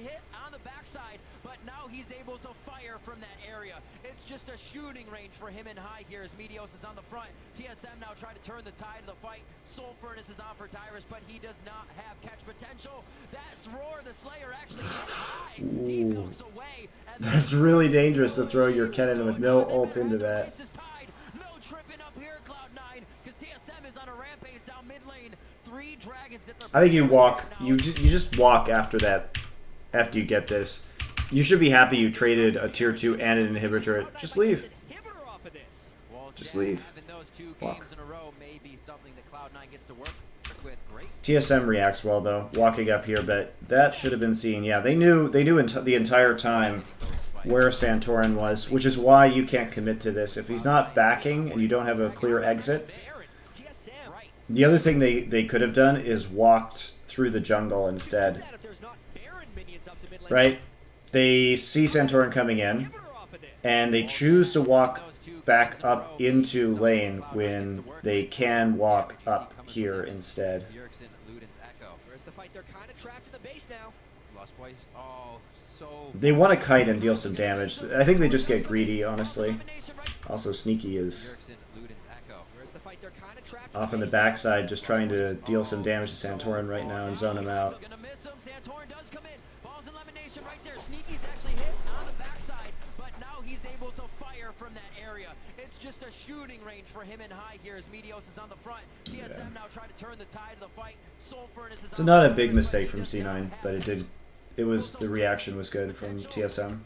But now he's able to fire from that area. It's just a shooting range for him in high here as Meteos is on the front. TSM now trying to turn the tide of the fight. Soul Furnace is on for Dyrus, but he does not have catch potential. That's Roar the Slayer actually hit high. He moves away. That's really dangerous to throw your Kennen with no ult into that. No tripping up here, Cloud9, because TSM is on a rampage down mid lane. 3 dragons hit their... I think you walk. You just walk after that. After you get this. You should be happy you traded a tier 2 and an inhibitor. Just leave. Just leave. Walk. TSM reacts well though, walking up here, but that should have been seen. Yeah, they knew the entire time where Santorin was, which is why you can't commit to this. If he's not backing and you don't have a clear exit. The other thing they could have done is walked through the jungle instead. Right? They see Santorin coming in, and they choose to walk back up into lane when they can walk up here instead. They want to kite and deal some damage. I think they just get greedy, honestly. Also, Sneaky is fight. They're kind of trapped Off on the backside, just trying to deal some damage to Santorin right now and zone him out. Gonna miss him. Santorin does come in. Balls elimination right there. Sneaky's actually hit on the backside, but now he's able to fire from that area. It's just a shooting range for him and High here as Meteos is on the front. TSM now trying to turn the tide of the fight. Soul Furnace is It's not a big mistake from C9, but the reaction was good from TSM.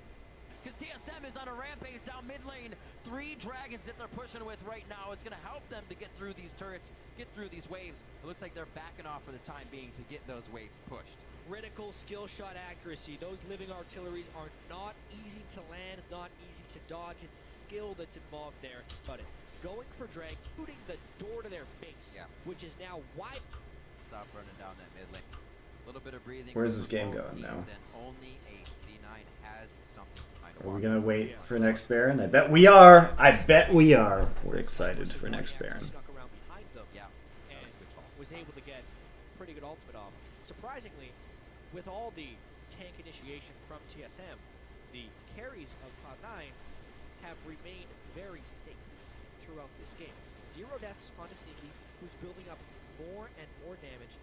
Because TSM is on a rampage down mid lane. 3 dragons that they're pushing with right now. It's going to help them to get through these turrets, get through these waves. It looks like they're backing off for the time being to get those waves pushed. Critical skill shot accuracy. Those living artilleries are not easy to land, not easy to dodge. It's skill that's involved there. But going for drag, shooting the door to their base, which is now wide. Stop running down that mid lane. A little bit of breathing. Where's this game going now? And only a C9 has something. Are we gonna wait for next Baron? I bet we are. I bet we are. We're excited for next Baron. Snuck around behind them, and was able to get pretty good ultimate off. Surprisingly, with all the tank initiation from TSM, the carries of Cloud9 have remained very safe throughout this game. 0 deaths onto Sneaky, who's building up more and more damage.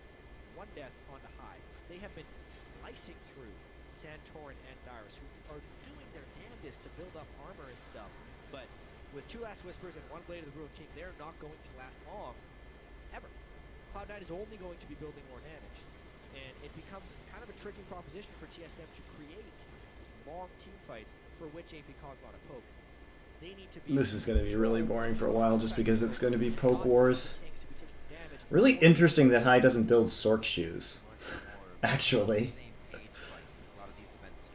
1 death onto High. They have been slicing through Santorin and Dyrus, who are doing their damnedest to build up armor and stuff. But with 2 Last Whispers and 1 Blade of the Ruined King, they're not going to last long, ever. Cloud9 is only going to be building more damage. And it becomes kind of a tricky proposition for TSM to create long team fights for which AP Cog bought a poke. They need to be. This is going to be really boring for a while just because it's going to be poke wars. Really interesting that High doesn't build Sork shoes. Actually.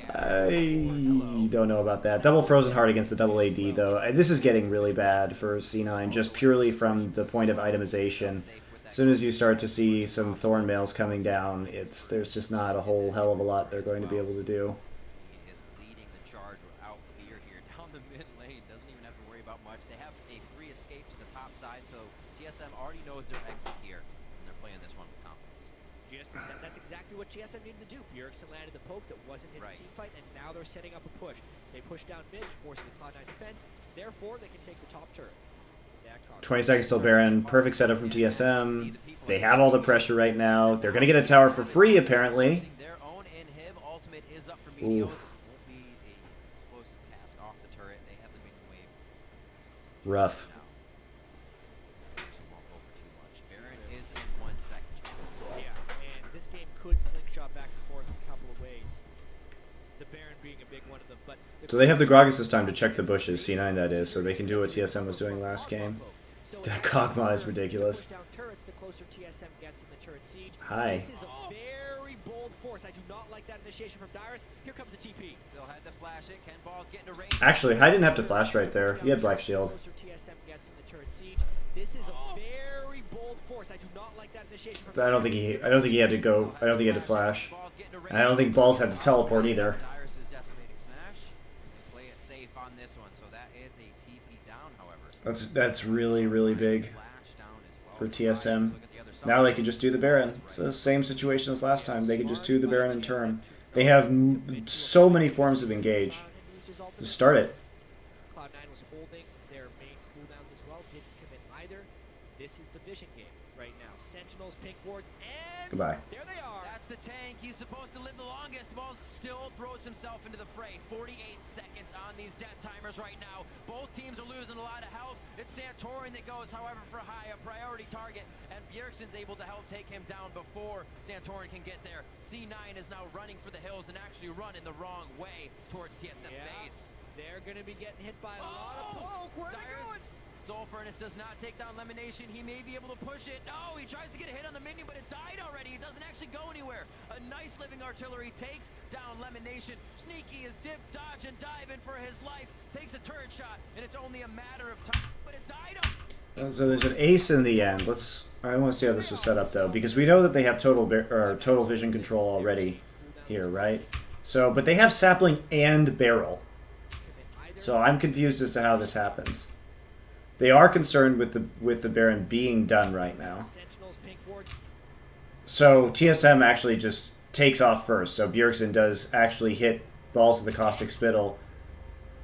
I don't know about that. Double Frozen Heart against the double AD, though. This is getting really bad for C9, just purely from the point of itemization. As soon as you start to see some Thorn Mails coming down, there's just not a whole hell of a lot they're going to be able to do. He is leading the charge without fear here down the mid lane. Doesn't even have to worry about much. They have a free escape to the top side, so TSM already knows their exit here, and they're playing this one with confidence. That's exactly what TSM needed to do. Bjergsen landed the poke that wasn't in the team fight, and now they're setting up a push. They push down mid, forcing the Cloud9 defense. Therefore, they can take the top turret. 20 seconds till Baron. Perfect setup from TSM. They have all the pressure right now. They're going to get a tower for free, apparently. Their own inhib ultimate is up for Ooh. Meteos. Won't be a explosive cast off the turret. They have the minion wave. Rough. Won't go for too much. Baron is in 1 second. Yeah, and this game could slingshot back and forth in a couple of ways. The Baron being a big one of them, but So they have the Gragas this time to check the bushes, C9 that is, so they can do what TSM was doing last game. That Kog'Maw is ridiculous. Hi. This is a very bold force. I do not like that initiation from Dyrus. Here comes the TP. Still had to flash it. Ken Ball's getting to range. Actually, I didn't have to flash right there. He had Black Shield. This is a very bold force. I do not like that initiation from I don't think he had to go. I don't think he had to flash. And I don't think Balls had to teleport either. Dyrus is decimating Smash. They play it safe on this one, so that is a TP down, however. That's really, really big for TSM. Now they can just do the Baron. It's the same situation as last time. They can just do the Baron in turn. They have so many forms of engage. Just start it. Cloud9 was holding their main cooldowns as well. Didn't commit either. This is the vision game right now. Sentinels, pink wards, and Goodbye. there they are. That's the tank. He's supposed to live the longest. Balls still throws himself into the fray. 48 seconds on these death timers right now. Both teams are losing a lot of health. It's Santorin that goes, however, for High, a priority target, and Bjergsen's able to help take him down before Santorin can get there. C9 is now running for the hills and actually running the wrong way towards TSM base. They're going to be getting hit by a lot of poke. Where are they going? Soul Furnace does not take down Lemonation. He may be able to push it. No, he tries to get a hit on the minion, but it died already. It doesn't actually go anywhere. A nice living artillery takes down Lemonation. Sneaky is dip, dodge, and dive in for his life. Takes a turret shot, and it's only a matter of time. But it died him. So there's an ace in the end. I want to see how this was set up though, because we know that they have total vision control already here, right? So, but they have sapling and barrel. So I'm confused as to how this happens. They are concerned with the Baron being done right now. So TSM actually just takes off first. So Bjergsen does actually hit Balls of the Caustic Spittle,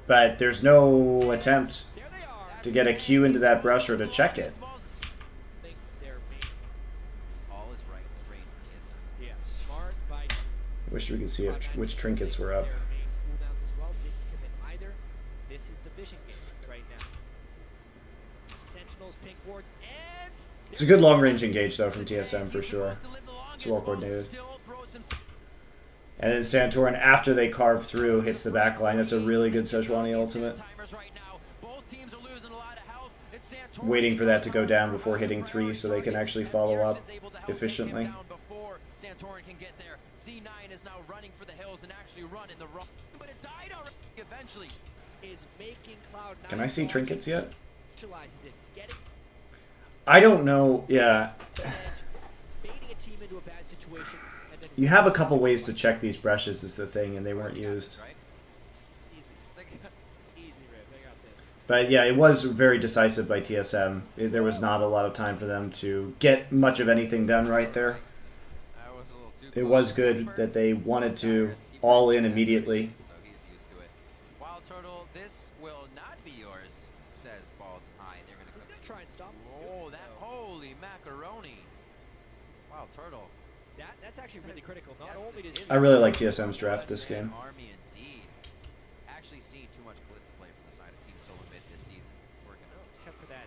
but there's no attempt to get a Q into that brush or to check it. Wish we could see which trinkets were up. Their main cooldowns as well didn't commit either. This is the vision game right now. Sentinels, pink wards, and It's a good long-range engage, though, from TSM, for sure. It's well coordinated. And then Santorin, after they carve through, hits the back line. That's a really good Sejuani ultimate. Waiting for that to go down before hitting 3 so they can actually follow up efficiently. Santorin can get there. C9 is now running for the hills and actually run in the wrong, but it died already eventually. is making Cloud9 Can I see trinkets yet? visualizes it, getting I don't know. Yeah. the edge, baiting a team into a bad situation, and then You have a couple ways to check these brushes is the thing, and they weren't used. easy. Easy, Riv. They got this. But yeah, it was very decisive by TSM. There was not a lot of time for them to get much of anything done right there. It was good that they wanted to all in immediately. So he's used to it. Wild Turtle, this will not be yours, says Balls High. They're gonna He's gonna try and stop him. Oh, that holy macaroni. Wild Turtle. That's actually really critical. Not only does I really like TSM's draft this game. Army indeed. Actually seen too much Callista play from the side of Team Solo Mid this season. Working out. except for that.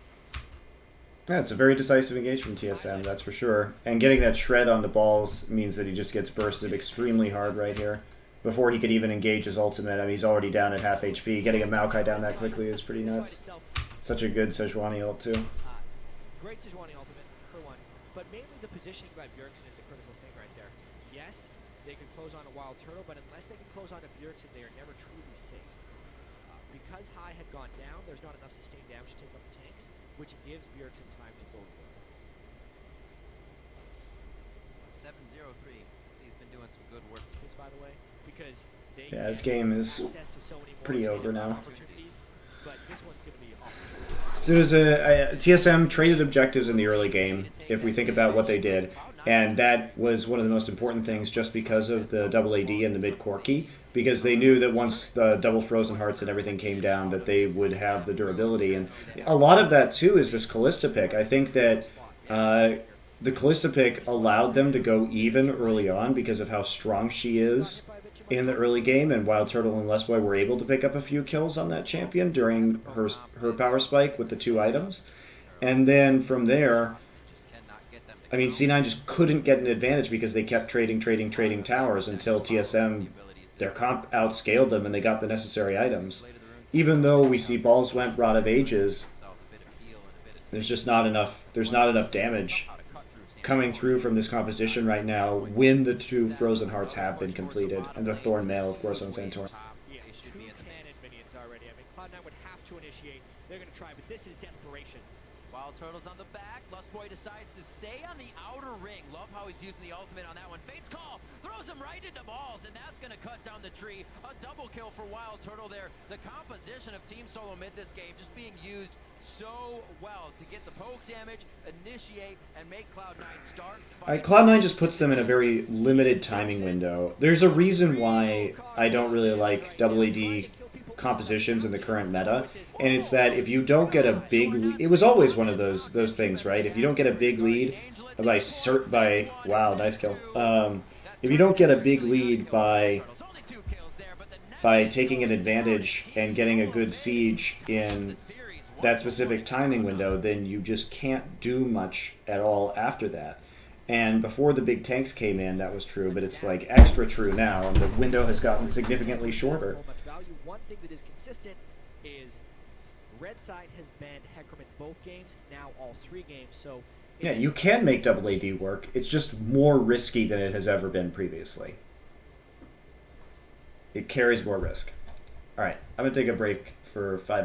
Yeah, it's a very decisive engage from TSM, that's for sure. And getting that shred on the balls means that he just gets bursted extremely hard right here. Before he could even engage his ultimate, I mean, he's already down at half HP. Getting a Maokai down that quickly is pretty nuts. Such a good Sejuani ult, too. Great Sejuani ultimate, for one. But mainly the positioning by Bjergsen is the critical thing right there. Yes, they can close on a Wild Turtle, but unless they can close on a Bjergsen, they are never truly safe. Because High had gone down, there's not enough sustained damage to take up the tanks, which gives Bjergsen time to go through. 7-0-3. He's been doing some good work. Hits, by the way, because they Yeah, this get game is access to so many more pretty creative over now. opportunities, but this one's going to be off. So TSM traded objectives in the early game, if we think about what they did. And that was one of the most important things just because of the double AD and the mid Corki. Because they knew that once the double Frozen Hearts and everything came down, that they would have the durability. And a lot of that, too, is this Callista pick. I think that the Callista pick allowed them to go even early on because of how strong she is in the early game. And Wild Turtle and Lesboy were able to pick up a few kills on that champion during her power spike with the 2 items. And then from there, I mean, C9 just couldn't get an advantage because they kept trading towers until TSM, their comp outscaled them and they got the necessary items. Even though we see Balls went Rod of Ages, there's just not enough damage coming through from this composition right now when the 2 Frozen Hearts have been completed. And the Thorn Mail, of course, on Santorin. Yeah, 2 cannon minions already. I mean, Cloud9 would have to initiate. They're going to try, but this is desperation. Wild Turtle's on the back. Lustboy decides to stay on the outer ring. Love how he's using the ultimate on that one. Fate's Call throws him right into balls, and that's going to cut down the tree. A double kill for Wild Turtle there. The composition of Team Solo Mid this game just being used so well to get the poke damage, initiate, and make Cloud9 start. Cloud9 just puts them in a very limited timing window. There's a reason why I don't really like double AD compositions in the current meta, and it's that if you don't get a big lead, it was always one of those things, right? If you don't get a big lead by wow, nice kill. If you don't get a big lead by taking an advantage and getting a good siege in that specific timing window, then you just can't do much at all after that. And before the big tanks came in, that was true, but it's like extra true now, and the window has gotten significantly shorter. One thing that is consistent is Red Side has banned Hecarim in both games, now all 3 games, so... Yeah, you can make double AD work, it's just more risky than it has ever been previously. It carries more risk. Alright, I'm going to take a break for 5 minutes.